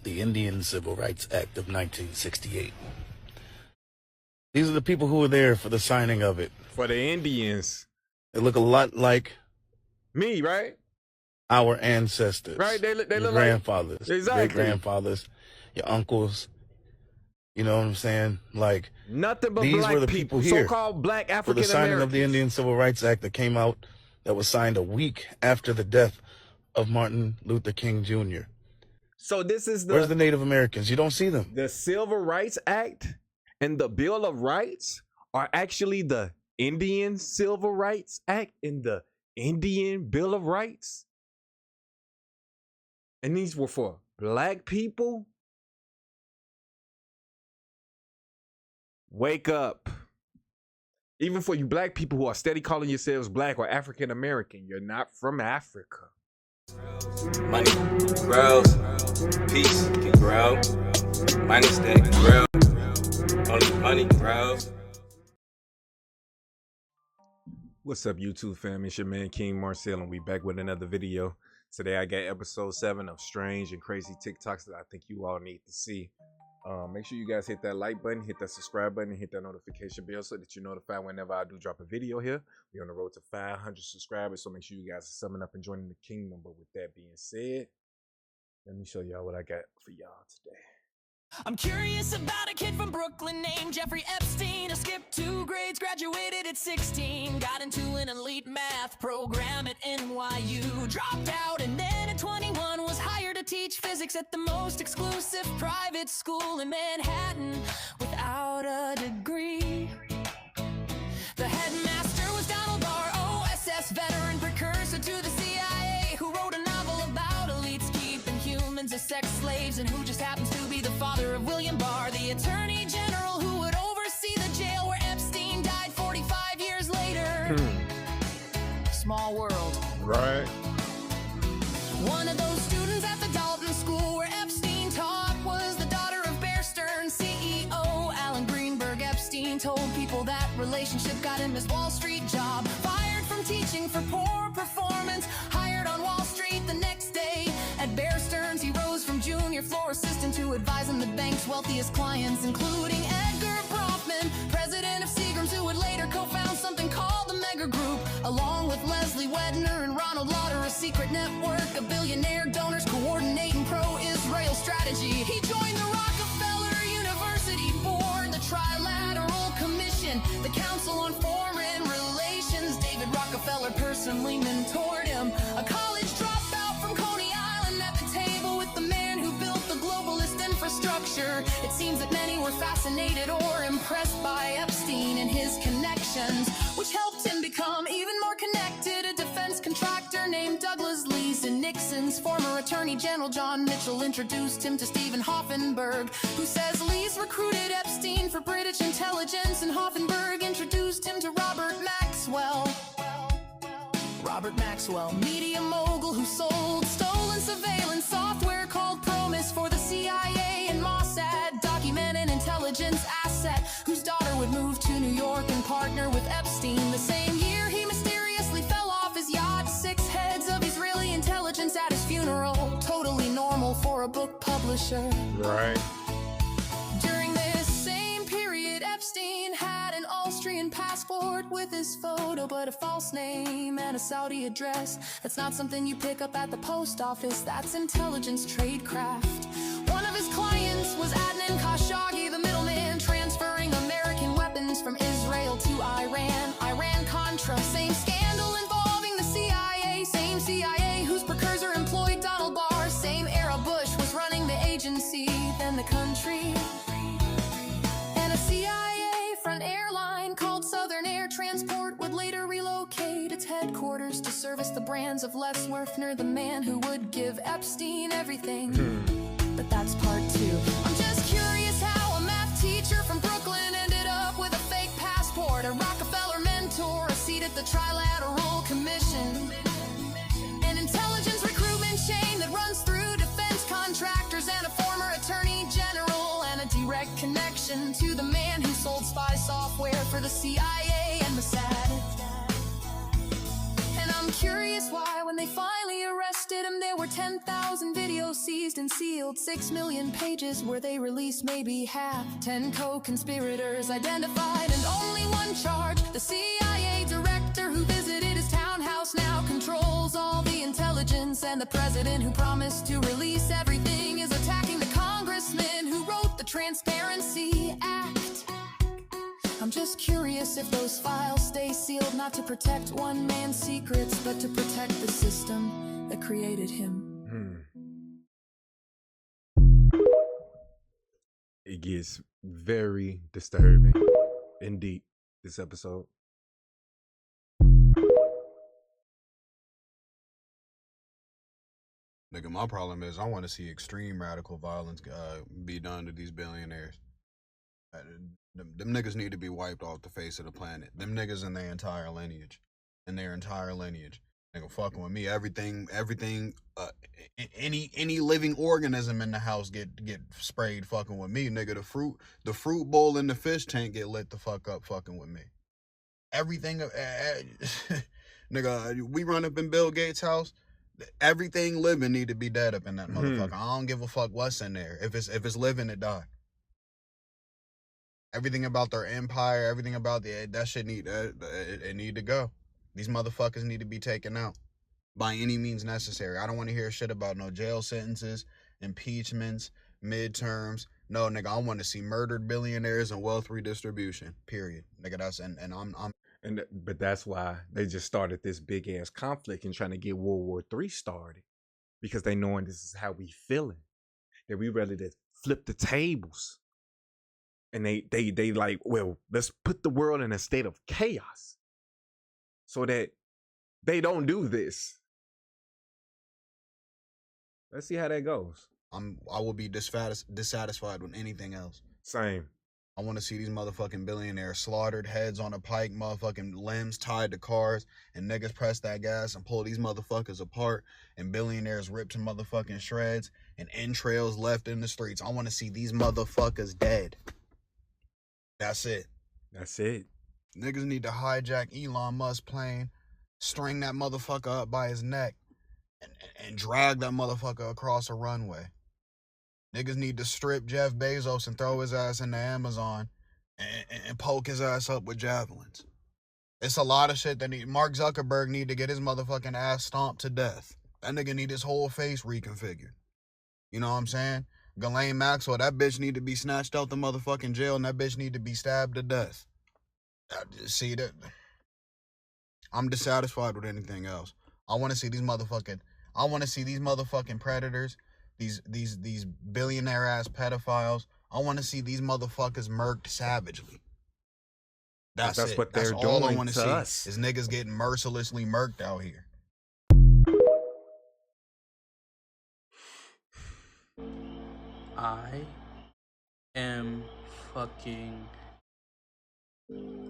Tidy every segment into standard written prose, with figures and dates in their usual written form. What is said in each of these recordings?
the Indian Civil Rights Act of 1968. These are the people who were there for the signing of it. For the Indians. They look a lot like me, right? Our ancestors. Right? They look grandfathers, like... Exactly. great-grandfathers, your uncles. You know what I'm saying? Like, nothing but these black were the people here so-called black African for the signing Americans. of the Indian Civil Rights Act that came out, that was signed a week after the death of Martin Luther King Jr. So this is Where's the Native Americans? You don't see them. The Civil Rights Act and the Bill of Rights are actually the Indian Civil Rights Act and the Indian Bill of Rights. And these were for black people. Wake up. Even for you black people who are steady calling yourselves black or African American, you're not from Africa. Money grows, peace can grow, money that grow, only money grows. What's up, YouTube fam? It's your man King Marcel, and we back with another video. Today I got episode 7 of strange and crazy TikToks that I think you all need to see. Make sure you guys hit that like button, hit that subscribe button, and hit that notification bell so that you're notified whenever I do drop a video here. We're on the road to 500 subscribers, so make sure you guys are summing up and joining the kingdom. But with that being said, let me show y'all what I got for y'all today. I'm curious about a kid from Brooklyn named Jeffrey Epstein. Who skipped 2 grades, graduated at 16, got into an elite math program at NYU, dropped out, and then at 21 was hired to teach physics at the most exclusive private school in Manhattan without a degree. The headmaster was Donald Barr, OSS veteran, precursor to the CIA, who wrote a novel about elites keeping humans as sex slaves, and who just happens to be the father of William Barr, the attorney general who would oversee the jail where Epstein died 45 years later. Small world. Right. One of those students at the Dalton School where Epstein taught was the daughter of Bear Stearns CEO Alan Greenberg. Epstein told people that relationship got him his Wall Street job. Fired from teaching for poor performance, hired on Wall Street the next day. At Bear Stearns, he rose from junior floor assistant to advising the bank's wealthiest clients, including Edgar Bronfman, president of Seagram's, who would later co-found something called the Mega Group, along with Leslie Wedner and Ronald Lauder, a secret network of billionaire donors coordinating pro-Israel strategy. He joined the Rockefeller University Board, the Trilateral Commission, the Council on Foreign Relations. David Rockefeller personally mentored him, a college dropout from Coney Island, at the table with the man who built the globalist infrastructure. It seems that many were fascinated or impressed by Epstein and his connections, which helped him become even more connected. A defense contractor named Douglas Leeson, Nixon's former Attorney General John Mitchell, introduced him to Stephen Hoffenberg, who says Lee's recruited Epstein for British intelligence, and Hoffenberg introduced him to Robert Maxwell. Robert Maxwell, media mogul who sold stolen surveillance software called Promise for the CIA and Mossad, document an intelligence asset whose daughter would move to New York and partner with Epstein. The same year he mysteriously fell off his yacht, 6 heads of Israeli intelligence at his funeral. Totally normal for a book publisher. Right. During this same period, Epstein had an Austrian passport with his photo, but a false name and a Saudi address. That's not something you pick up at the post office. That's intelligence tradecraft. One of his clients was Adnan Khashoggi, the middleman, transferring American weapons from Israel to Iran. Iran-Contra, same scandal involving the CIA, same CIA whose precursor employed Donald Barr, same era Bush was running the agency, then the country. And a CIA front airline called Southern Air Transport would later relocate its headquarters to service the brands of Les Werfner, the man who would give Epstein everything. But that's part 2. I'm just curious how a math teacher from Brooklyn ended up with a fake passport, a Rockefeller mentor, a seat at the Trilateral Commission, an intelligence recruitment chain that runs through defense contractors, and a former attorney general, and a direct connection to the man who sold spy software for the CIA and Mossad. And I'm curious why, when they finally arrested did him. There were 10,000 videos seized and sealed, 6 million pages where they released maybe half. 10 co-conspirators identified and only one charge. The CIA director who visited his townhouse now controls all the intelligence, and the president who promised to release everything is attacking the congressman who wrote the Transparency Act. I'm just curious if those files stay sealed, not to protect one man's secrets, but to protect the system that created him. It gets very disturbing and deep, this episode. Nigga, my problem is I want to see extreme radical violence be done to these billionaires. Them niggas need to be wiped off the face of the planet. Them niggas and their entire lineage. Nigga, fucking with me. Everything, any living organism in the house get sprayed fucking with me. Nigga, the fruit bowl in the fish tank get lit the fuck up fucking with me. Everything, nigga, we run up in Bill Gates' house. Everything living need to be dead up in that motherfucker. I don't give a fuck what's in there. If it's living, it die. Everything about their empire, everything about that shit it need to go. These motherfuckers need to be taken out by any means necessary. I don't want to hear shit about no jail sentences, impeachments, midterms. No, nigga, I want to see murdered billionaires and wealth redistribution. Period. Nigga, But that's why they just started this big ass conflict and trying to get World War III started, because they knowing this is how we feeling, that we ready to flip the tables, and they like, well, let's put the world in a state of chaos so that they don't do this. Let's see how that goes. I will be dissatisfied with anything else. Same. I want to see these motherfucking billionaires slaughtered, heads on a pike, motherfucking limbs tied to cars, and niggas press that gas and pull these motherfuckers apart, and billionaires ripped to motherfucking shreds, and entrails left in the streets. I want to see these motherfuckers dead. That's it. That's it. Niggas need to hijack Elon Musk's plane, string that motherfucker up by his neck, and drag that motherfucker across a runway. Niggas need to strip Jeff Bezos and throw his ass in the Amazon and poke his ass up with javelins. It's a lot of shit that Mark Zuckerberg need to get his motherfucking ass stomped to death. That nigga need his whole face reconfigured. You know what I'm saying? Ghislaine Maxwell, that bitch need to be snatched out the motherfucking jail, and that bitch need to be stabbed to death. See that? I'm dissatisfied with anything else. I want to see these motherfucking predators, these billionaire ass pedophiles. I want to see these motherfuckers murked savagely. That's it. What they're doing all I want to see us. is niggas getting mercilessly murked out here. I am fucking...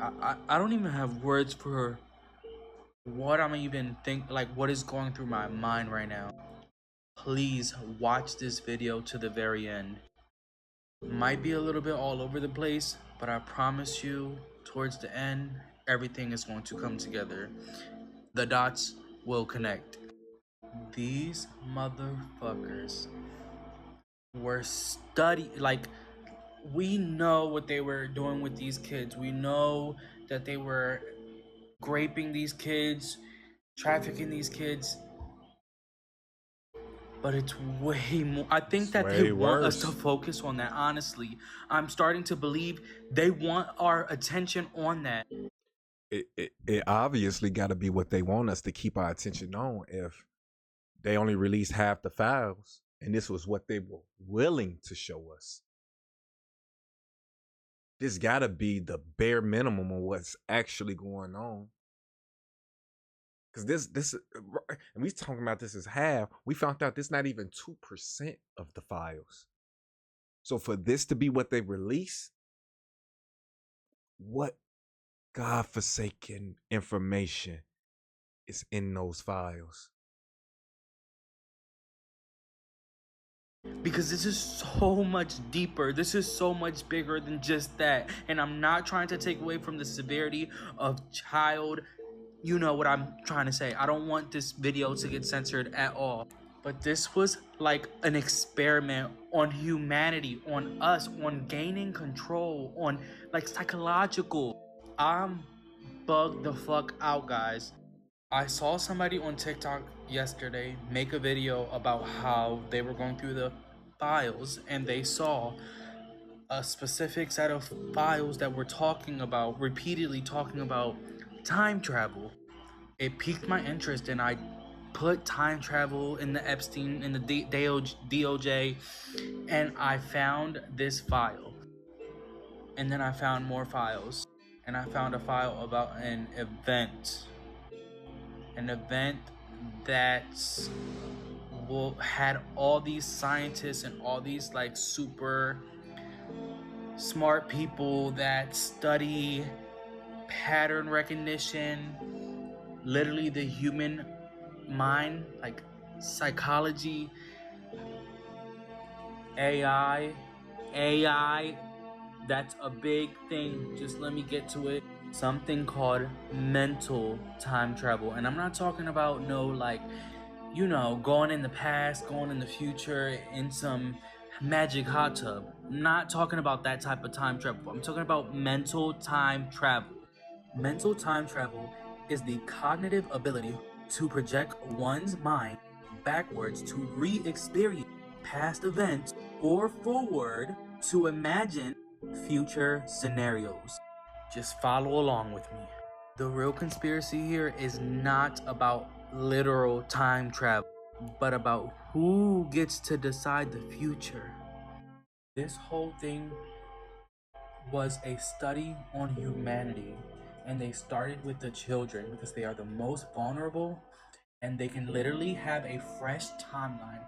I don't even have words for what I'm even what is going through my mind right now. Please watch this video to the very end. Might be a little bit all over the place, but I promise you, towards the end, everything is going to come together. The dots will connect. These motherfuckers were we know what they were doing with these kids. We know that they were raping these kids, trafficking these kids. But it's way more. I think that they want us to focus on that, honestly. I'm starting to believe they want our attention on that. It obviously got to be what they want us to keep our attention on. If they only released half the files, and this was what they were willing to show us, this got to be the bare minimum of what's actually going on. Because this, and we talking about this as half. We found out this not even 2% of the files. So for this to be what they release, what godforsaken information is in those files? Because this is so much deeper. This is so much bigger than just that. And I'm not trying to take away from the severity of child. You know what I'm trying to say. I don't want this video to get censored at all. But this was like an experiment on humanity, on us, on gaining control, on like psychological. I'm bugged the fuck out, guys. I saw somebody on TikTok yesterday make a video about how they were going through the files and they saw a specific set of files that were repeatedly talking about time travel. It piqued my interest and I put time travel in the Epstein, in the DOJ, and I found this file. And then I found more files. And I found a file about an event that had all these scientists and all these like super smart people that study pattern recognition, literally the human mind, like psychology, AI, that's a big thing. Just let me get to it. Something called mental time travel. And I'm not talking about no like, you know, going in the past, going in the future in some magic hot tub. I'm not talking about that type of time travel. I'm talking about mental time travel. Mental time travel is the cognitive ability to project one's mind backwards to re-experience past events or forward to imagine future scenarios. Just follow along with me. The real conspiracy here is not about literal time travel, but about who gets to decide the future. This whole thing was a study on humanity, and they started with the children because they are the most vulnerable and they can literally have a fresh timeline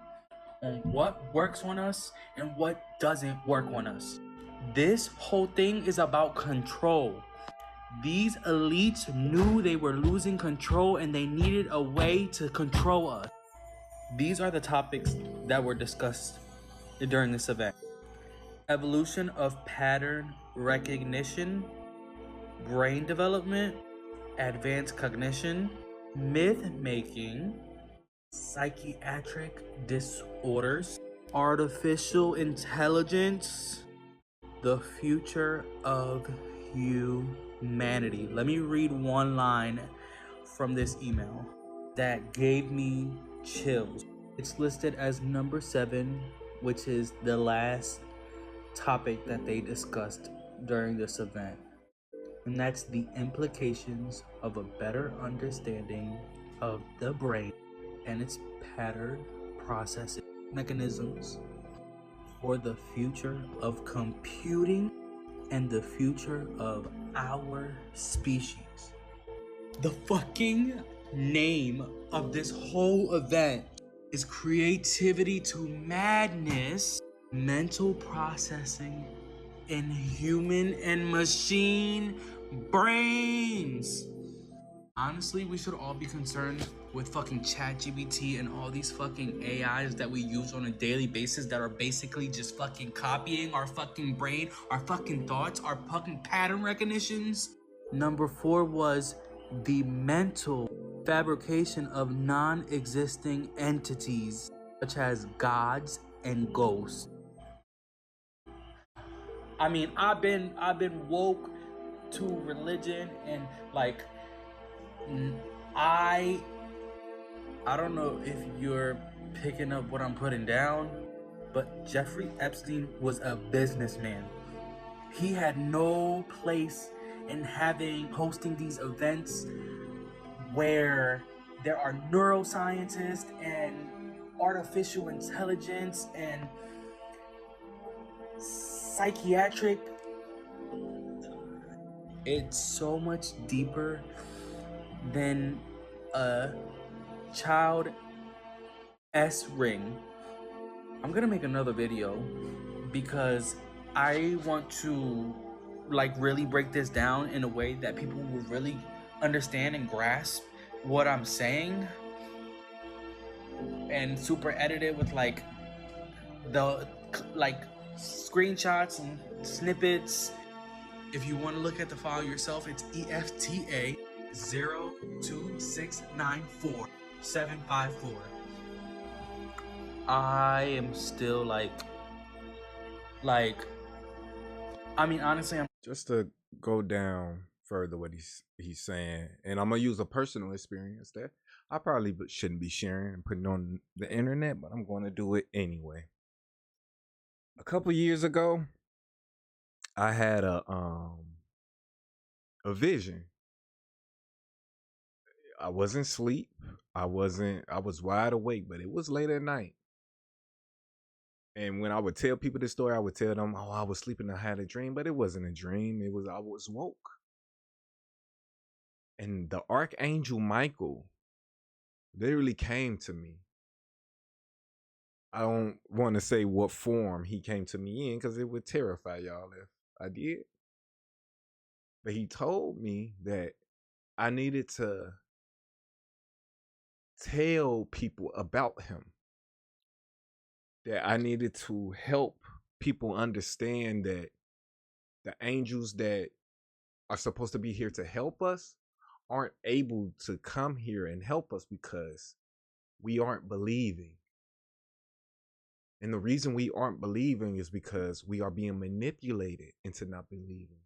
on what works on us and what doesn't work on us. This whole thing is about control. These elites knew they were losing control and they needed a way to control us. These are the topics that were discussed during this event. Evolution of pattern recognition, brain development, advanced cognition, myth making, psychiatric disorders, artificial intelligence, the future of humanity. Let me read one line from this email that gave me chills. It's listed as number 7, which is the last topic that they discussed during this event. And that's the implications of a better understanding of the brain and its pattern processing mechanisms for the future of computing and the future of our species. The fucking name of this whole event is Creativity to Madness, Mental Processing in Human and Machine Brains. Honestly, we should all be concerned with fucking ChatGPT and all these fucking AIs that we use on a daily basis that are basically just fucking copying our fucking brain, our fucking thoughts, our fucking pattern recognitions. Number 4 was the mental fabrication of non-existing entities such as gods and ghosts. I mean, I've been woke to religion and like I don't know if you're picking up what I'm putting down, but Jeffrey Epstein was a businessman. He had no place in hosting these events where there are neuroscientists and artificial intelligence and psychiatric. It's so much deeper than a child S-ring. I'm gonna make another video because I want to like really break this down in a way that people will really understand and grasp what I'm saying, and super edit it with like the screenshots and snippets. If you want to look at the file yourself, it's EFTA 02694-754. I am still like, I mean, honestly, I'm Just to go down further what he's saying, and I'm gonna use a personal experience that I probably shouldn't be sharing and putting on the internet, but I'm going to do it anyway. A couple years ago, I had a vision. I wasn't asleep. I was wide awake, but it was late at night. And when I would tell people this story, I would tell them, "Oh, I was sleeping. I had a dream," but it wasn't a dream. I was woke. And the Archangel Michael literally came to me. I don't want to say what form he came to me in because it would terrify y'all if I did. But he told me that I needed to tell people about him, that I needed to help people understand that the angels that are supposed to be here to help us aren't able to come here and help us because we aren't believing. And the reason we aren't believing is because we are being manipulated into not believing.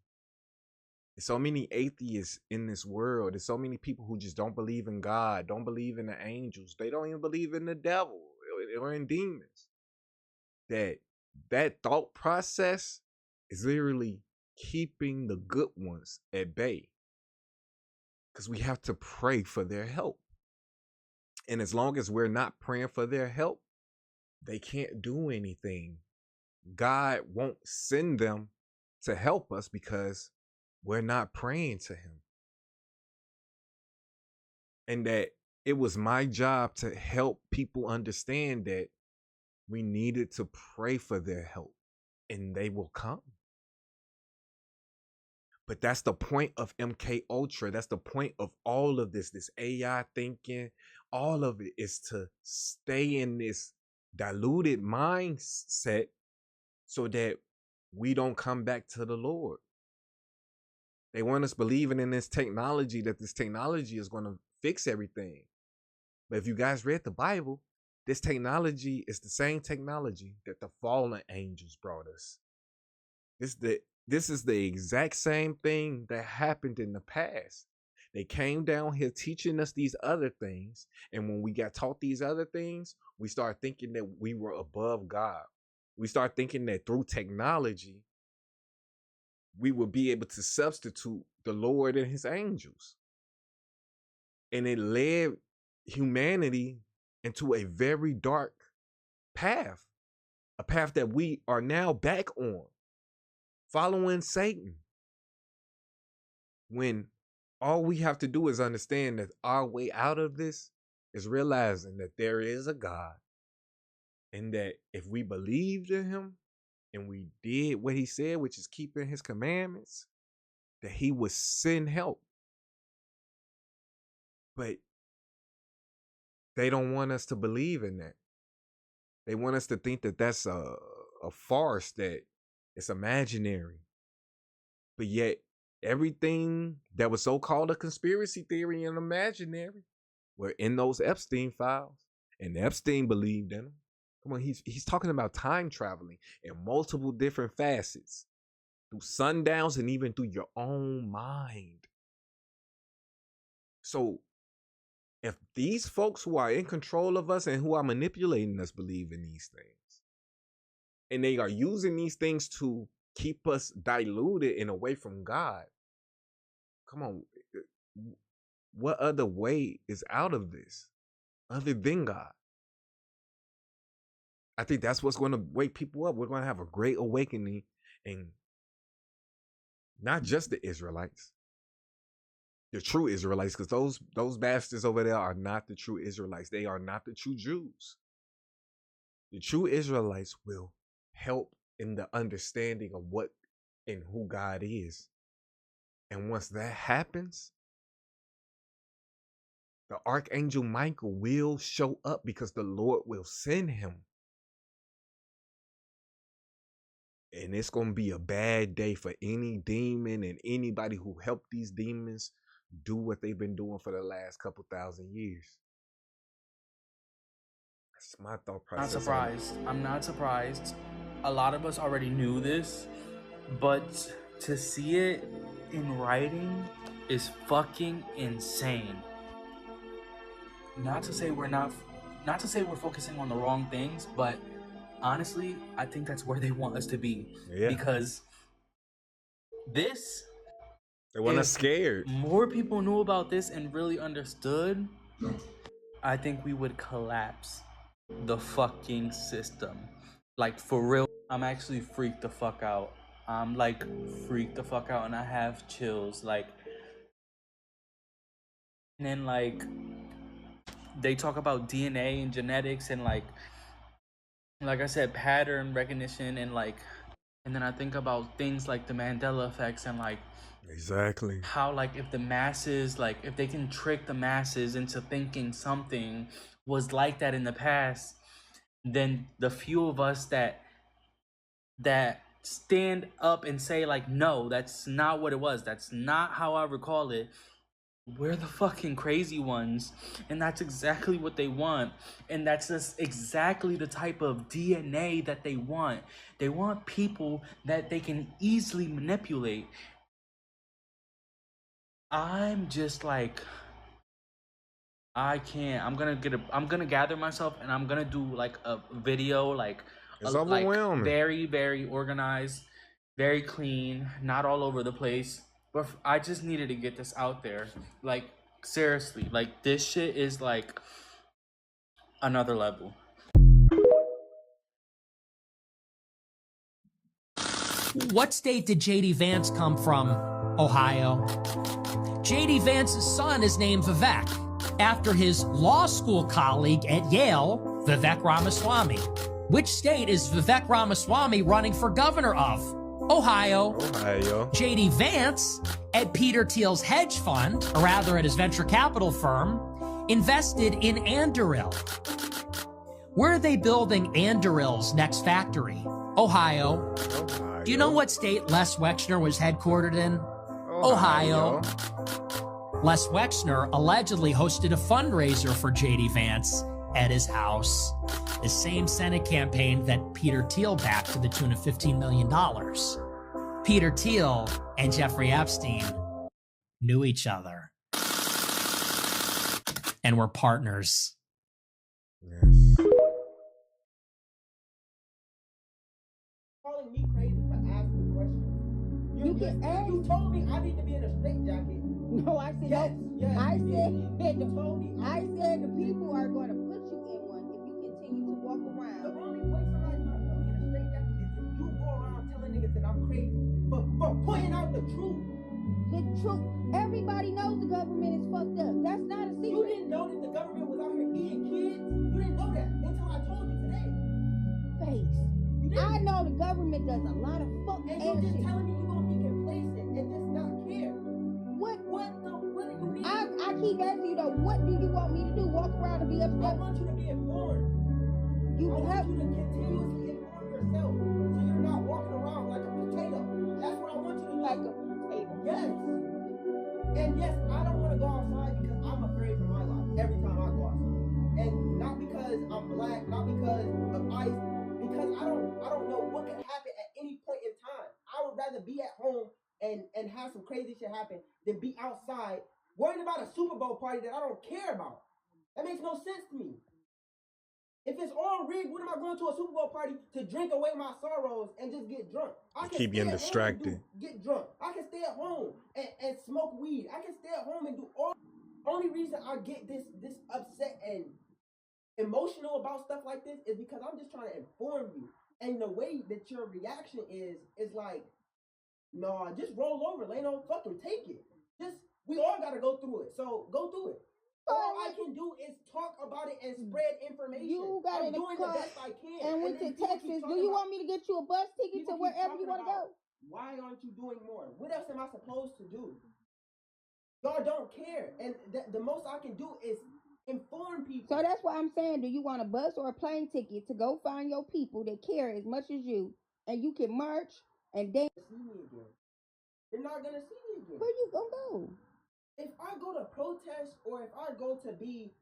There's so many atheists in this world. There's so many people who just don't believe in God, don't believe in the angels. They don't even believe in the devil or in demons. That thought process is literally keeping the good ones at bay. Because we have to pray for their help. And as long as we're not praying for their help, they can't do anything. God won't send them to help us because we're not praying to him. And that it was my job to help people understand that we needed to pray for their help and they will come. But that's the point of MK Ultra. That's the point of all of this AI thinking. All of it is to stay in this diluted mindset so that we don't come back to the Lord. They want us believing in this technology, that this technology is going to fix everything. But if you guys read the Bible, this technology is the same technology that the fallen angels brought us. This is the exact same thing that happened in the past. They came down here teaching us these other things. And when we got taught these other things, we started thinking that we were above God. We started thinking that through technology, we would be able to substitute the Lord and his angels. And it led humanity into a very dark path, a path that we are now back on, following Satan. When all we have to do is understand that our way out of this is realizing that there is a God, and that if we believed in him and we did what he said, which is keeping his commandments, that he would send help. But they don't want us to believe in that. They want us to think that that's a farce, that it's imaginary. But yet, everything that was so-called a conspiracy theory and imaginary were in those Epstein files. And Epstein believed in them. Come on, he's talking about time traveling in multiple different facets, through sundowns and even through your own mind. So if these folks who are in control of us and who are manipulating us believe in these things, and they are using these things to keep us diluted and away from God, come on, what other way is out of this other than God? I think that's what's going to wake people up. We're going to have a great awakening, and not just the Israelites, the true Israelites, because those bastards over there are not the true Israelites. They are not the true Jews. The true Israelites will help in the understanding of what and who God is. And once that happens, the Archangel Michael will show up because the Lord will send him. And it's going to be a bad day for any demon and anybody who helped these demons do what they've been doing for the last couple thousand years. That's my thought Not process. surprised. I'm not surprised. A lot of us already knew this, but to see it in writing is fucking insane. Not to say we're focusing on the wrong things, but honestly, I think that's where they want us to be. Yeah. Because this, They want if us scared. more people knew about this and really understood, I think we would collapse the fucking system. Like, for real, I'm actually freaked the fuck out. I'm like freaked the fuck out and I have chills. Like, and then like they talk about DNA and genetics and like I said, pattern recognition and like, and then I think about things like the Mandela effects and like Exactly. how like if the masses, like if they can trick the masses into thinking something was like that in the past, then the few of us that stand up and say like, no, that's not what it was, that's not how I recall it, we're the fucking crazy ones. And that's exactly what they want. And that's just exactly the type of DNA that they want. They want people that they can easily manipulate. I'm just like, I can't. I'm gonna gather myself and I'm gonna do like a video, like It's like overwhelming. very, very organized, very clean, not all over the place. But I just needed to get this out there. Like, seriously, like this shit is like another level. What state did J.D. Vance come from? Ohio. J.D. Vance's son is named Vivek, after his law school colleague at Yale, Vivek Ramaswamy. Which state is Vivek Ramaswamy running for governor of? Ohio. Ohio. J.D. Vance, at Peter Thiel's hedge fund, or rather at his venture capital firm, invested in Anduril. Where are they building Anduril's next factory? Ohio. Do you know what state Les Wexner was headquartered in? Ohio. Les Wexner allegedly hosted a fundraiser for J.D. Vance at his house, the same Senate campaign that Peter Thiel backed to the tune of $15 million. Peter Thiel and Jeffrey Epstein knew each other and were partners. Yes. Calling me crazy for asking questions. You told me I need to be in a straitjacket. No, I said Yes, yes. I you said did. You told me. I said the people are going to put you in one if you continue to walk The around. only way somebody's gonna put me in a straitjacket is if you go around telling niggas that I'm crazy for pointing out the truth. The truth. Everybody knows the government is fucked up. That's not a You secret. didn't know that the government was out here eating kids. You didn't know that until I told you today. Face. You didn't. I know the government does a lot of fuck And ass you just shit. telling me you're gonna be complacent and just not care. What What do you mean? I keep asking you though, what do you want me to do? Walk around and be I upset? want you to be informed. You I have want you to continuously inform yourself so you're not walking around like a potato. That's what I want you to do. like a potato. Yes. And yes, I don't want to go outside because I'm afraid for my life every time I go outside. And not because I'm black, not because of ICE, because I don't know what can happen at any point in time. I would rather be at home and have some crazy shit happen than be outside worrying about a Super Bowl party that I don't care about. That makes no sense to me. If it's all rigged, what am I going to a Super Bowl party to drink away my sorrows and just get drunk? I can Keep stay getting at home and distracted. get drunk. I can stay at home and smoke weed. I can stay at home and do all. Only reason I get this upset and emotional about stuff like this is because I'm just trying to inform you. And the way that your reaction is like, no, just roll over, Leno, fucking take it. We all gotta go through it. So go through it. All I can do is talk about it and spread information. You got I'm in a doing car the best I can. and went to then people keep Texas. Do talking you about- want me to get you a bus ticket people to keep wherever you talking want to go? about, why aren't you doing more? What else am I supposed to do? Y'all don't care. And the most I can do is inform people. So that's why I'm saying, do you want a bus or a plane ticket to go find your people that care as much as you, and you can march and dance? See me again. You're not gonna see me again. Where you gonna go? If I go to protest or if I go to be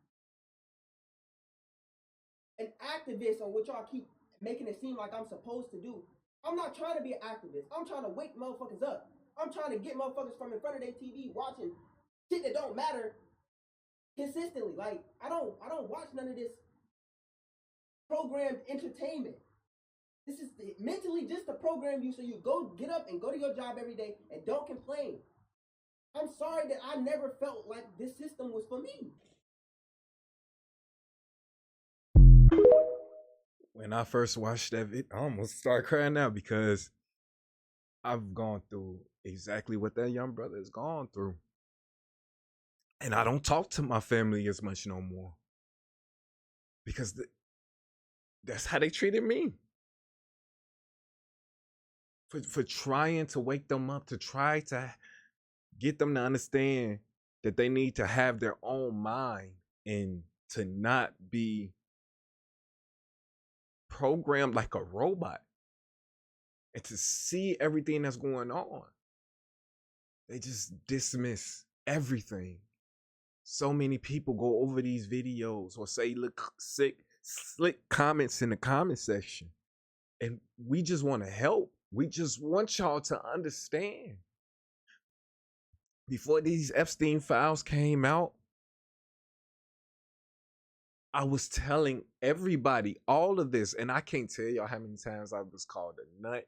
an activist or what y'all keep making it seem like I'm supposed to do. I'm not trying to be an activist. I'm trying to wake motherfuckers up. I'm trying to get motherfuckers from in front of their TV watching shit that don't matter consistently. Like I don't watch none of this programmed entertainment. This is mentally just to program you so you go get up and go to your job every day and don't complain. I'm sorry that I never felt like this system was for me. When I first watched that video, I almost start crying now because I've gone through exactly what that young brother has gone through. And I don't talk to my family as much no more. Because that's how they treated me. For trying to wake them up, to try to get them to understand that they need to have their own mind and to not be programmed like a robot, and to see everything that's going on. They just dismiss everything. So many people go over these videos or say look slick comments in the comment section, and we just want to help. We just want y'all to understand. Before these Epstein files came out, I was telling everybody all of this, and I can't tell y'all how many times I was called a nut,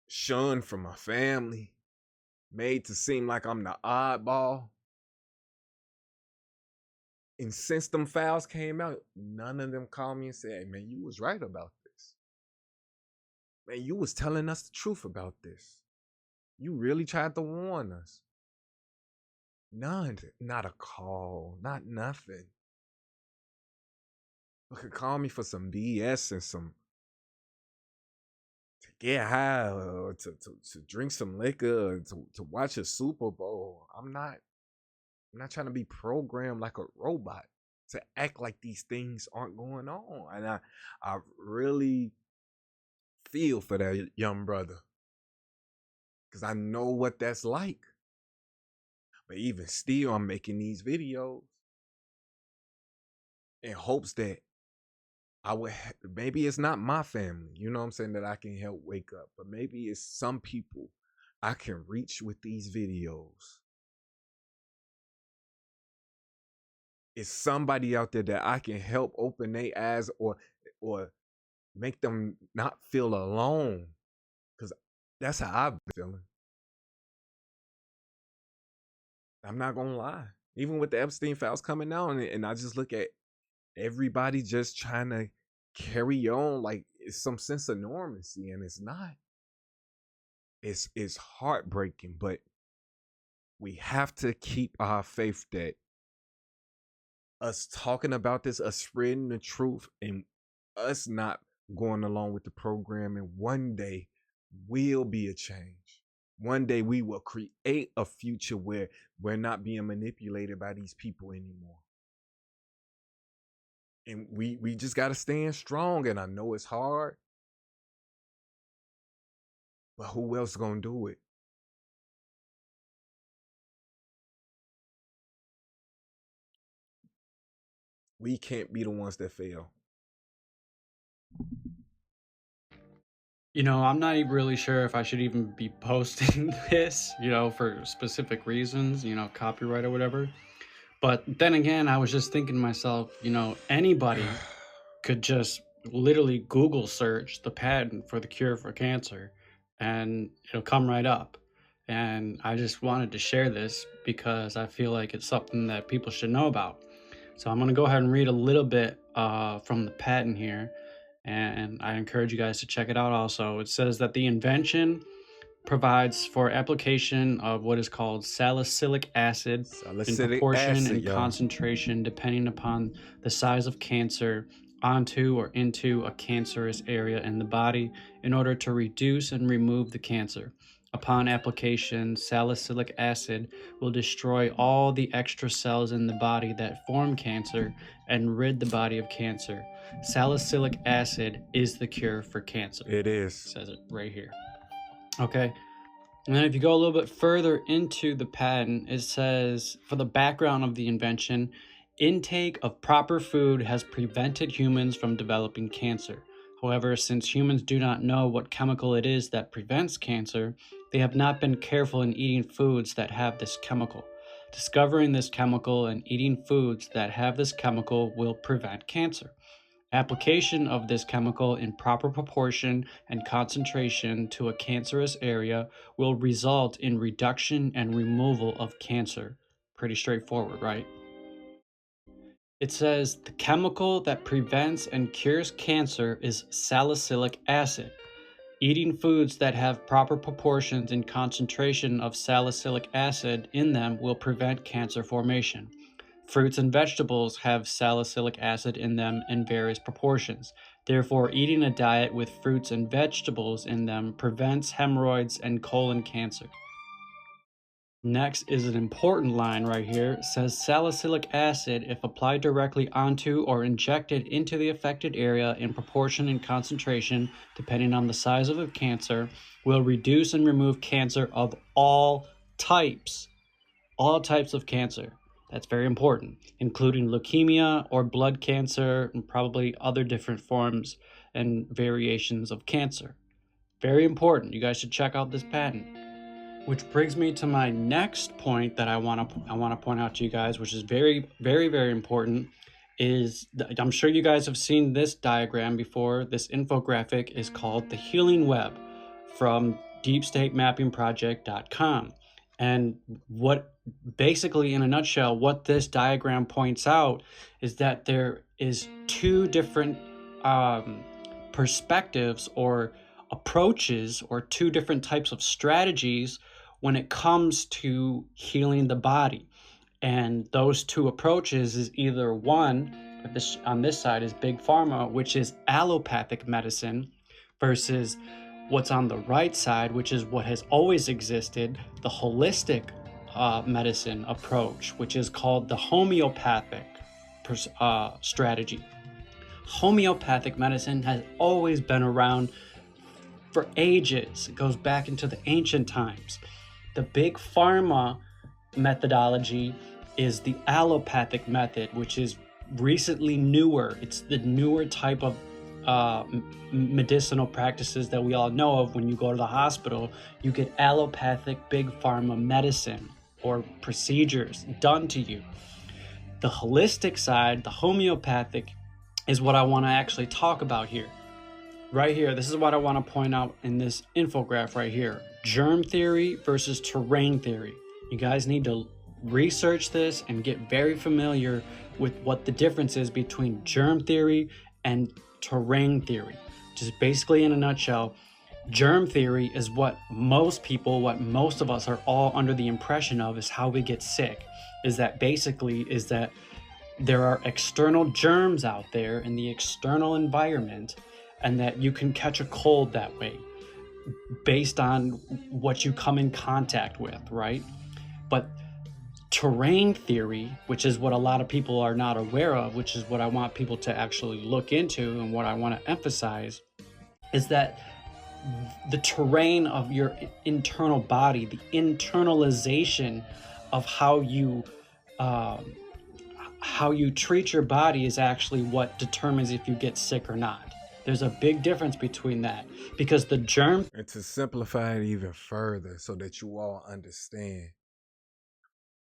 shunned from my family, made to seem like I'm the oddball. And since them files came out, none of them called me and said, hey, man, you was right about this. Man, you was telling us the truth about this. You really tried to warn us. None, not a call, not nothing. You could call me for some BS and some to get high or to drink some liquor or to watch a Super Bowl. I'm not trying to be programmed like a robot to act like these things aren't going on. And I really feel for that young brother, because I know what that's like. But even still, I'm making these videos in hopes that I would, maybe it's not my family, you know what I'm saying, that I can help wake up. But maybe it's some people I can reach with these videos. It's somebody out there that I can help open their eyes or make them not feel alone. Because that's how I've been feeling. I'm not going to lie. Even with the Epstein files coming out, and I just look at everybody just trying to carry on like it's some sense of normalcy, and it's not. It's heartbreaking, but we have to keep our faith that us talking about this, us spreading the truth, and us not going along with the program, and one day will be a change. One day we will create a future where we're not being manipulated by these people anymore. And we just got to stand strong. And I know it's hard, but who else gonna do it? We can't be the ones that fail. You know, I'm not even really sure if I should even be posting this, you know, for specific reasons, you know, copyright or whatever. But then again, I was just thinking to myself, you know, anybody could just literally Google search the patent for the cure for cancer and it'll come right up. And I just wanted to share this because I feel like it's something that people should know about. So I'm going to go ahead and read a little bit from the patent here. And I encourage you guys to check it out also. It says that the invention provides for application of what is called salicylic acid in proportion and concentration depending upon the size of cancer onto or into a cancerous area in the body in order to reduce and remove the cancer. Upon application, salicylic acid will destroy all the extra cells in the body that form cancer and rid the body of cancer. Salicylic acid is the cure for cancer. It is. It says it right here. Okay. And then if you go a little bit further into the patent, it says for the background of the invention, intake of proper food has prevented humans from developing cancer. However, since humans do not know what chemical it is that prevents cancer, they have not been careful in eating foods that have this chemical. Discovering this chemical and eating foods that have this chemical will prevent cancer. Application of this chemical in proper proportion and concentration to a cancerous area will result in reduction and removal of cancer. Pretty straightforward, right? It says the chemical that prevents and cures cancer is salicylic acid. Eating foods that have proper proportions and concentration of salicylic acid in them will prevent cancer formation. Fruits and vegetables have salicylic acid in them in various proportions. Therefore, eating a diet with fruits and vegetables in them prevents hemorrhoids and colon cancer. Next is an important line right here. It says salicylic acid, if applied directly onto or injected into the affected area in proportion and concentration, depending on the size of the cancer, will reduce and remove cancer of all types. All types of cancer. That's very important, including leukemia or blood cancer and probably other different forms and variations of cancer. Very important. You guys should check out this patent. Which brings me to my next point that I want to point out to you guys, which is very, very, very important. I'm sure you guys have seen this diagram before. This infographic is called the Healing Web from DeepStateMappingProject.com. And what basically, in a nutshell, what this diagram points out is that there is two different perspectives or approaches or two different types of strategies when it comes to healing the body. And those two approaches is either one, on this side is Big Pharma, which is allopathic medicine, versus what's on the right side, which is what has always existed, the holistic medicine approach, which is called the homeopathic strategy. Homeopathic medicine has always been around for ages. It goes back into the ancient times. The Big Pharma methodology is the allopathic method, which is recently newer. It's the newer type of medicinal practices that we all know of. When you go to the hospital, you get allopathic Big Pharma medicine or procedures done to you. The holistic side, the homeopathic, is what I want to actually talk about here. Right here, this is what I want to point out in this infographic right here. Germ theory versus terrain theory. You guys need to research this and get very familiar with what the difference is between germ theory and terrain theory. Just basically in a nutshell, germ theory is what most of us are all under the impression of is how we get sick. Is that there are external germs out there in the external environment, and that you can catch a cold that way based on what you come in contact with, right? But terrain theory, which is what a lot of people are not aware of, which is what I want people to actually look into and what I want to emphasize, is that the terrain of your internal body, the internalization of how you treat your body is actually what determines if you get sick or not. There's a big difference between that, because the germ... And to simplify it even further so that you all understand,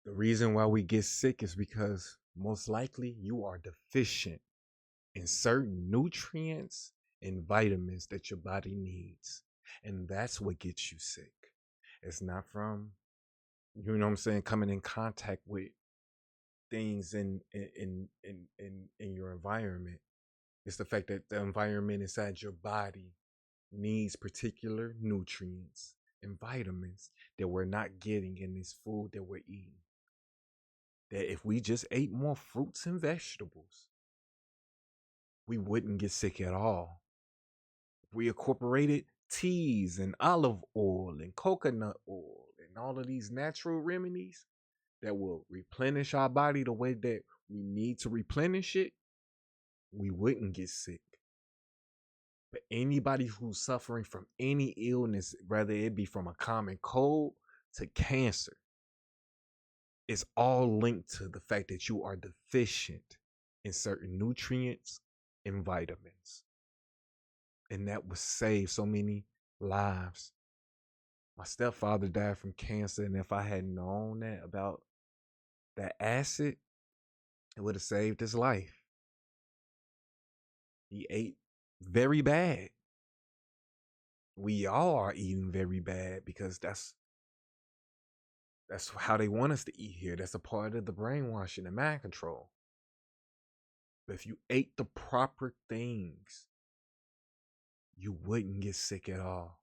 the reason why we get sick is because most likely you are deficient in certain nutrients and vitamins that your body needs. And that's what gets you sick. It's not from, you know what I'm saying, coming in contact with things in your environment. It's the fact that the environment inside your body needs particular nutrients and vitamins that we're not getting in this food that we're eating. That if we just ate more fruits and vegetables, we wouldn't get sick at all. If we incorporated teas and olive oil and coconut oil and all of these natural remedies that will replenish our body the way that we need to replenish it, we wouldn't get sick. But anybody who's suffering from any illness, whether it be from a common cold to cancer, it's all linked to the fact that you are deficient in certain nutrients and vitamins. And that would save so many lives. My stepfather died from cancer, and if I had known that about that acid, it would have saved his life. He ate very bad. We all are eating very bad because that's how they want us to eat here. That's a part of the brainwashing and mind control. But if you ate the proper things, you wouldn't get sick at all.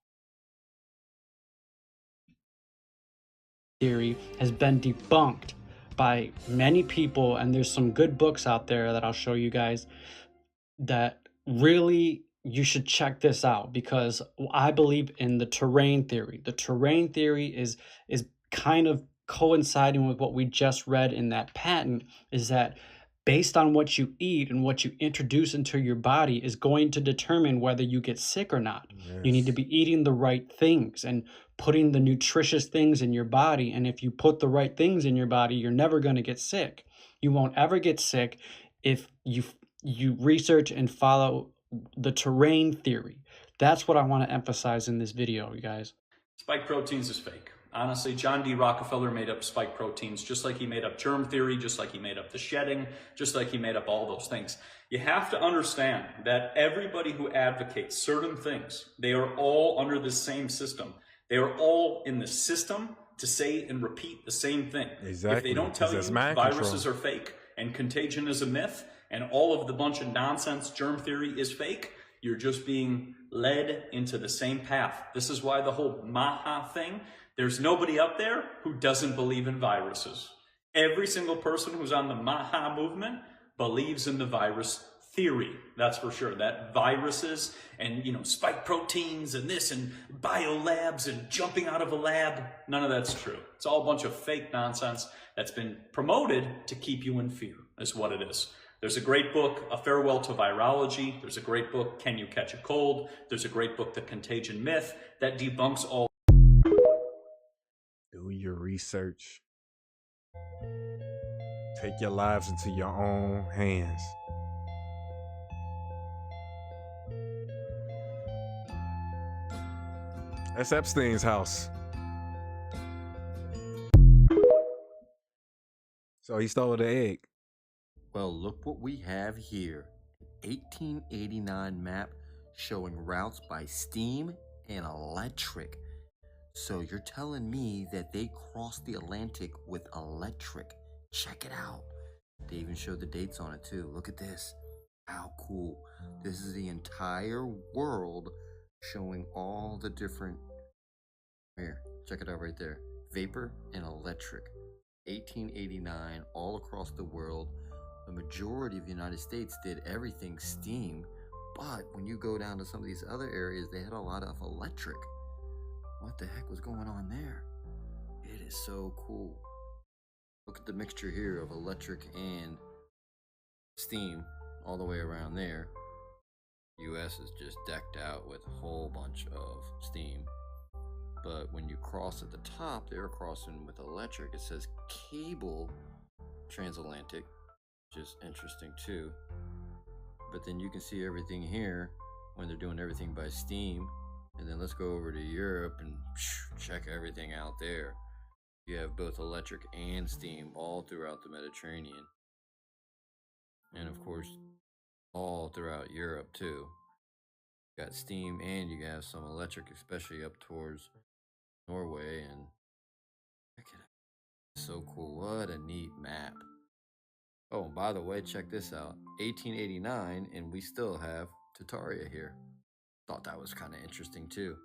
Theory has been debunked by many people, and there's some good books out there that I'll show you guys that really you should check this out, because I believe in the terrain theory. The terrain theory is kind of coinciding with what we just read in that patent, is that based on what you eat and what you introduce into your body is going to determine whether you get sick or not. You need to be eating the right things and putting the nutritious things in your body. And if you put the right things in your body, you're never going to get sick. You won't ever get sick if you research and follow the terrain theory. That's what I want to emphasize in this video, you guys. Spike proteins is fake. Honestly, John D. Rockefeller made up spike proteins just like he made up germ theory, just like he made up the shedding, just like he made up all those things. You have to understand that everybody who advocates certain things, they are all under the same system. They are all in the system to say and repeat the same thing. Exactly. If they don't tell you viruses control. are fake and contagion is a myth and all of the bunch of nonsense germ theory is fake, you're just being led into the same path. This is why the whole Maha thing, there's nobody up there who doesn't believe in viruses. Every single person who's on the Maha movement believes in the virus theory. That's for sure. That viruses and, spike proteins and this and biolabs and jumping out of a lab, none of that's true. It's all a bunch of fake nonsense that's been promoted to keep you in fear, is what it is. There's a great book, A Farewell to Virology. There's a great book, Can You Catch a Cold? There's a great book, The Contagion Myth, that debunks all. Do your research. Take your lives into your own hands. That's Epstein's house. So he stole the egg. Well, look what we have here. 1889 map showing routes by steam and electric. So you're telling me that they crossed the Atlantic with electric. Check it out. They even showed the dates on it too. Look at this. How cool. This is the entire world showing all the different... Here, check it out right there. Vapor and electric. 1889 all across the world. The majority of the United States did everything steam, but when you go down to some of these other areas, they had a lot of electric. What the heck was going on there? It is so cool. Look at the mixture here of electric and steam all the way around there. US is just decked out with a whole bunch of steam. But when you cross at the top, they're crossing with electric. It says cable transatlantic, which is interesting too. But then you can see everything here when they're doing everything by steam. And then let's go over to Europe and check everything out there. You have both electric and steam all throughout the Mediterranean. And of course, all throughout Europe too. You got steam and you have some electric, especially up towards Norway. And check it out. So cool. What a neat map. Oh, and by the way, check this out. 1889, and we still have Tartaria here. Thought that was kind of interesting too.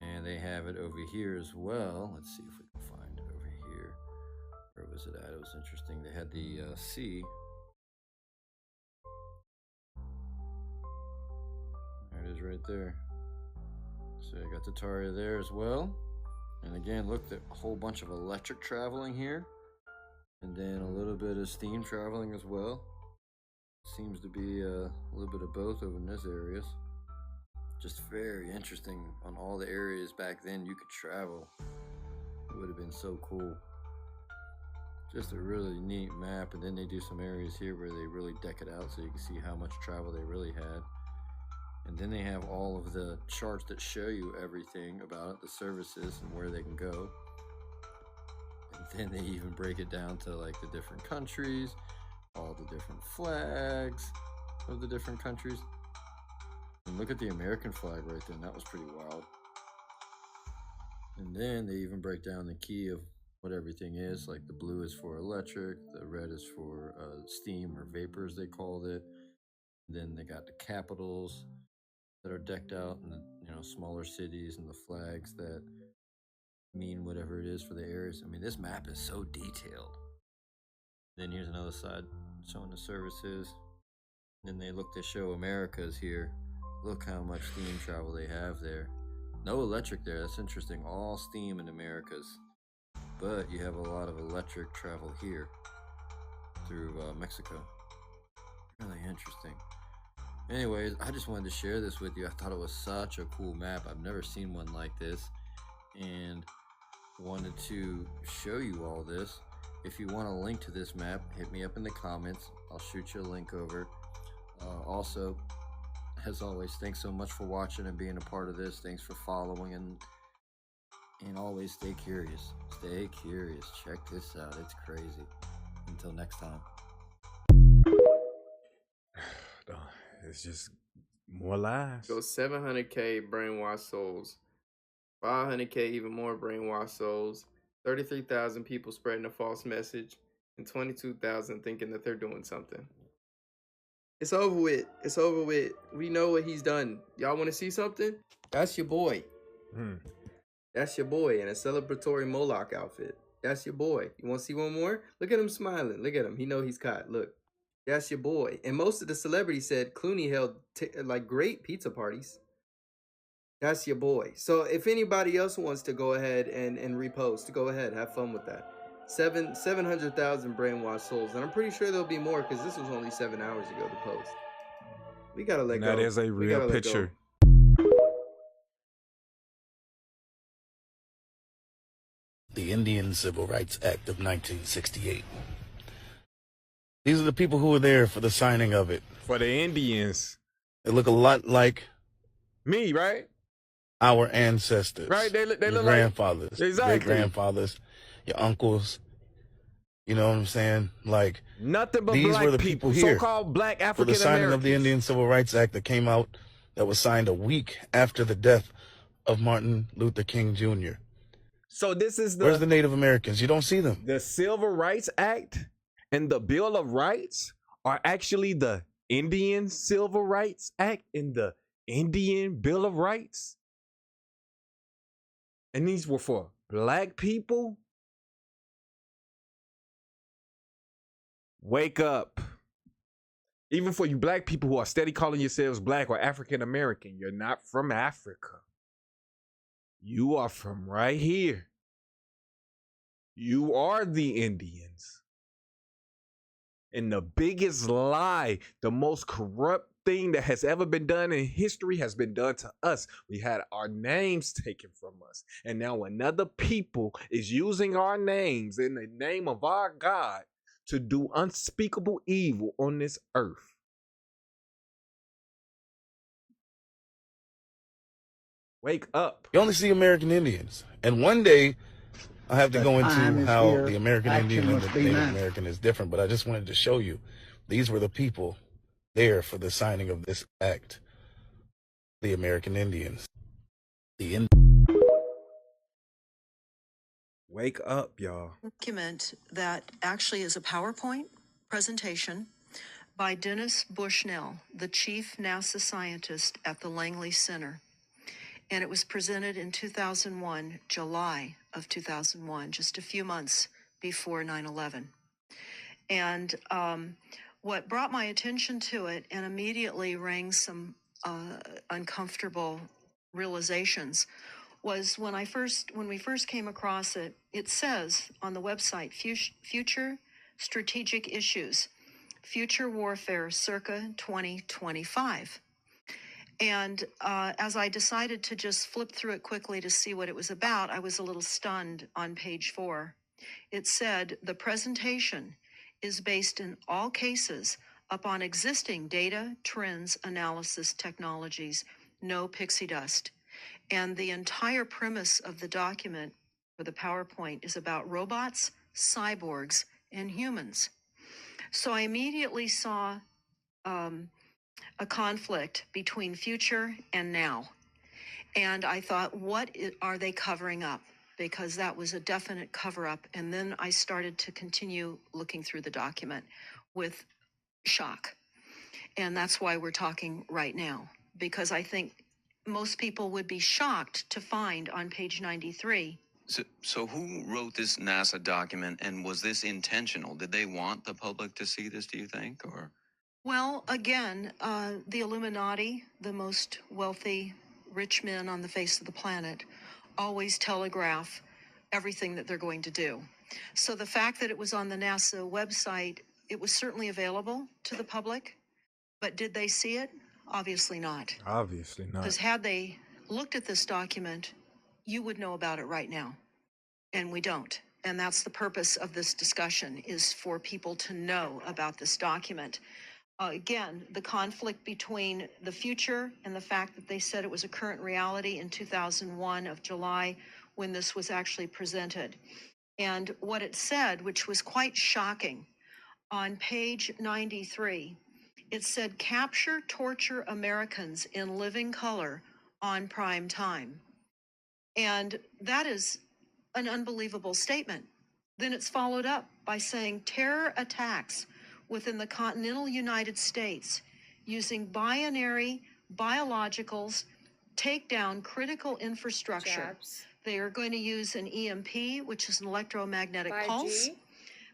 And they have it over here as well. Let's see if we can find it over here. Where was it at? It was interesting. They had the sea. There it is right there. So you got Tartaria there as well. And again, look, a whole bunch of electric traveling here. And then a little bit of steam traveling as well. Seems to be a little bit of both over in this areas. Just very interesting on all the areas back then you could travel. It would have been so cool. Just a really neat map, and then they do some areas here where they really deck it out so you can see how much travel they really had. And then they have all of the charts that show you everything about it, the services and where they can go. And then they even break it down to like the different countries, all the different flags of the different countries. And look at the American flag right there, and that was pretty wild. And then they even break down the key of what everything is. Like the blue is for electric, the red is for steam or vapors, they called it. And then they got the capitals that are decked out, and the smaller cities, and the flags that mean whatever it is for the areas. I mean, this map is so detailed. Then here's another side showing the services. Then they look to show Americas here. Look how much steam travel they have there. No electric there, that's interesting. All steam in Americas. But you have a lot of electric travel here through Mexico. Really interesting. Anyways, I just wanted to share this with you. I thought it was such a cool map. I've never seen one like this, and wanted to show you all this. If you want a link to this map, hit me up in the comments. I'll shoot you a link over. Also, as always, thanks so much for watching and being a part of this. Thanks for following, and always stay curious. Stay curious. Check this out. It's crazy. Until next time. It's just more lies. So 700K brainwashed souls, 500K even more brainwashed souls, 33,000 people spreading a false message, and 22,000 thinking that they're doing something. It's over with. It's over with. We know what he's done. Y'all want to see something? That's your boy. That's your boy in a celebratory Moloch outfit. That's your boy. You want to see one more? Look at him smiling. Look at him. He know he's caught. Look. That's your boy. And most of the celebrities said Clooney held like great pizza parties. That's your boy. So if anybody else wants to go ahead and repost, go ahead. Have fun with that. 700,000 brainwashed souls. And I'm pretty sure there'll be more because this was only 7 hours ago to post. We got to let go. That is a real picture. The Indian Civil Rights Act of 1968. These are the people who were there for the signing of it. For the Indians. They look a lot like me, right? Our ancestors. Right? They look like grandfathers, exactly. great-grandfathers, your uncles. You know what I'm saying? Like, nothing but these black were the people here so-called black African for the signing Americans. of the Indian Civil Rights Act that came out, that was signed a week after the death of Martin Luther King Jr. So this is Where's the Native Americans? You don't see them. The Civil Rights Act and the Bill of Rights are actually the Indian Civil Rights Act and the Indian Bill of Rights. And these were for black people. Wake up. Even for you black people who are steady calling yourselves black or African American, you're not from Africa. You are from right here. You are the Indians. And the biggest lie, the most corrupt thing that has ever been done in history has been done to us. We had our names taken from us. And now another people is using our names in the name of our God to do unspeakable evil on this earth. Wake up. You only see American Indians. And one day, I have to go into how the American Indian and the Native American is different, but I just wanted to show you, these were the people there for the signing of this act. The American Indians. Wake up, y'all. Document that actually is a PowerPoint presentation by Dennis Bushnell, the chief NASA scientist at the Langley Center. And it was presented in 2001, July of 2001, just a few months before 9/11. And what brought my attention to it and immediately rang some uncomfortable realizations was when we first came across it. It says on the website, Future Strategic Issues, Future Warfare circa 2025. And as I decided to just flip through it quickly to see what it was about, I was a little stunned on page 4. It said the presentation is based in all cases upon existing data, trends, analysis technologies, no pixie dust. And the entire premise of the document for the PowerPoint is about robots, cyborgs, and humans. So I immediately saw a conflict between future and now. And I thought, are they covering up? Because that was a definite cover up. And then I started to continue looking through the document with shock. And that's why we're talking right now, because I think most people would be shocked to find on page 93. So who wrote this NASA document, and was this intentional? Did they want the public to see this, do you think, or? Well, again, the Illuminati, the most wealthy, rich men on the face of the planet, always telegraph everything that they're going to do. So the fact that it was on the NASA website, it was certainly available to the public, but did they see it? Obviously not. Obviously not. Because had they looked at this document, you would know about it right now. And we don't. And that's the purpose of this discussion, is for people to know about this document. Again, the conflict between the future and the fact that they said it was a current reality in 2001 of July when this was actually presented. And what it said, which was quite shocking, on page 93, it said, "Capture, torture Americans in living color on prime time." And that is an unbelievable statement. Then it's followed up by saying, "Terror attacks within the continental United States using binary biologicals take down critical infrastructure." They are going to use an EMP, which is an electromagnetic 5G. pulse.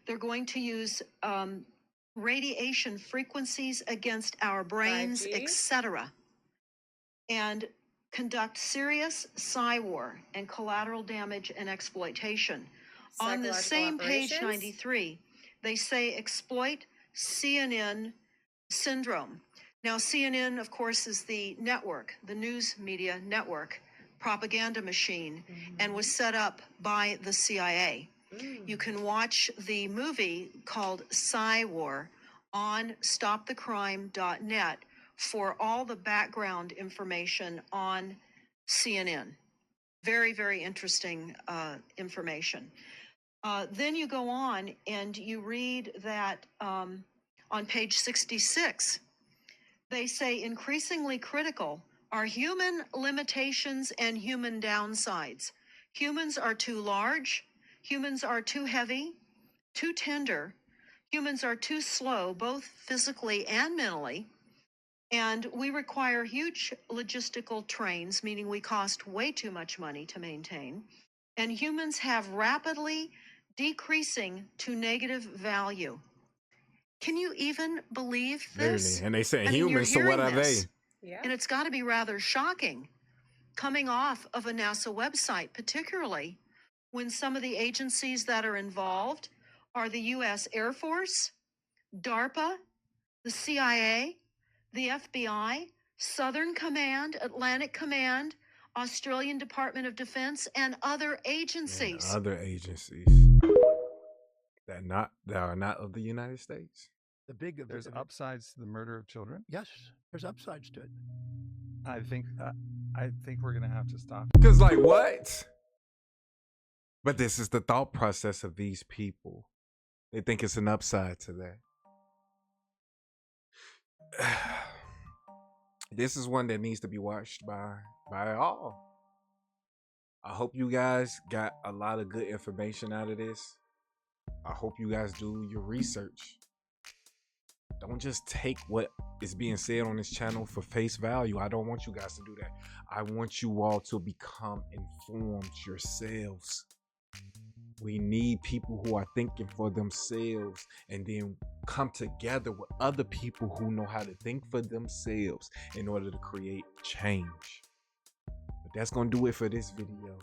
They're going to use radiation frequencies against our brains, 5G. etc., and conduct serious psy-war and collateral damage and exploitation. On the Psychological same page operations? 93, they say exploit CNN syndrome. Now, CNN, of course, is the network, the news media network, propaganda machine, and was set up by the CIA. You can watch the movie called Psy-War on stopthecrime.net for all the background information on CNN. Very, very interesting information. Then you go on and you read that on page 66, they say increasingly critical are human limitations and human downsides. Humans are too large. Humans are too heavy, too tender. Humans are too slow, both physically and mentally. And we require huge logistical trains, meaning we cost way too much money to maintain. And humans have rapidly decreasing to negative value. Can you even believe this? Literally. And they say I mean, humans, you're so what are hearing this, they? And it's got to be rather shocking coming off of a NASA website, particularly when some of the agencies that are involved are the U.S. Air Force, DARPA, the CIA, the FBI, Southern Command, Atlantic Command, Australian Department of Defense, and other agencies. And other agencies that are not of the United States. There's upsides to the murder of children. Yes, there's upsides to it. I think we're gonna have to stop. Because, like, what? But this is the thought process of these people. They think it's an upside to that. This is one that needs to be watched by all. I hope you guys got a lot of good information out of this. I hope you guys do your research. Don't just take what is being said on this channel for face value. I don't want you guys to do that. I want you all to become informed yourselves. We need people who are thinking for themselves and then come together with other people who know how to think for themselves in order to create change. But that's going to do it for this video.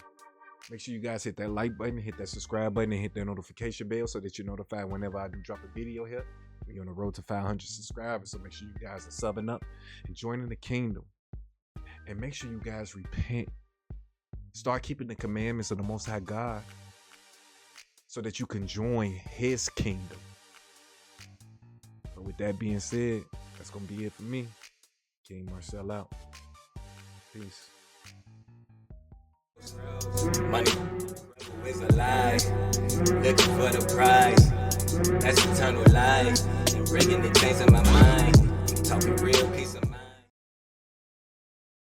Make sure you guys hit that like button, hit that subscribe button, and hit that notification bell so that you're notified whenever I do drop a video here. We're on the road to 500 subscribers, so make sure you guys are subbing up and joining the kingdom. And make sure you guys repent. Start keeping the commandments of the Most High God, so that you can join his kingdom. So with that being said, that's gonna be it for me. King Marcel out. Peace. Money is a lie. Looking for the prize. That's eternal life. And bringing the change in my mind. Talking real peace of mind.